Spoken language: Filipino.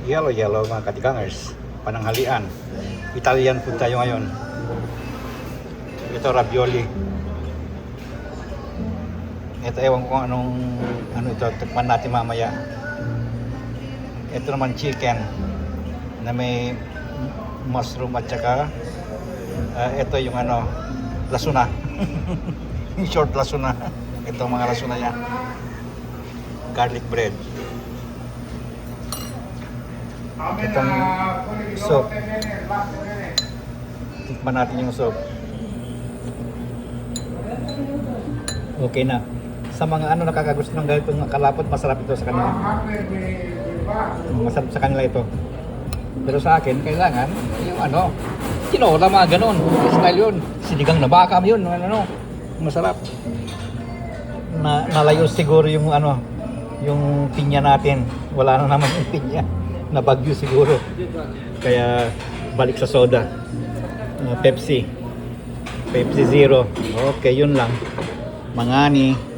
Yellow mga katigangers. Pananghalian. Italian food tayo ngayon. Ito ravioli. Ito ewan ko ano ito, tikman natin mamaya. Ito naman chicken na may mushroom at saka ito yung lasuna. Short lasuna. Ito mga lasuna yan. Garlic bread. Itong soup. Tikman natin yung soup. Okay na. Sa mga nakakagusto ng ganitong kalapot, masarap ito sa kanila. Masarap sa kanila ito. Pero sa akin, kailangan yung tinola mga ganon. Style yun. Sinigang na baka yun. Masarap. Nalayo siguro yung yung pinya natin. Wala na naman yung pinya. Nabagyo siguro. Kaya balik sa soda. Pepsi Zero. Okay, yun lang. Mangani.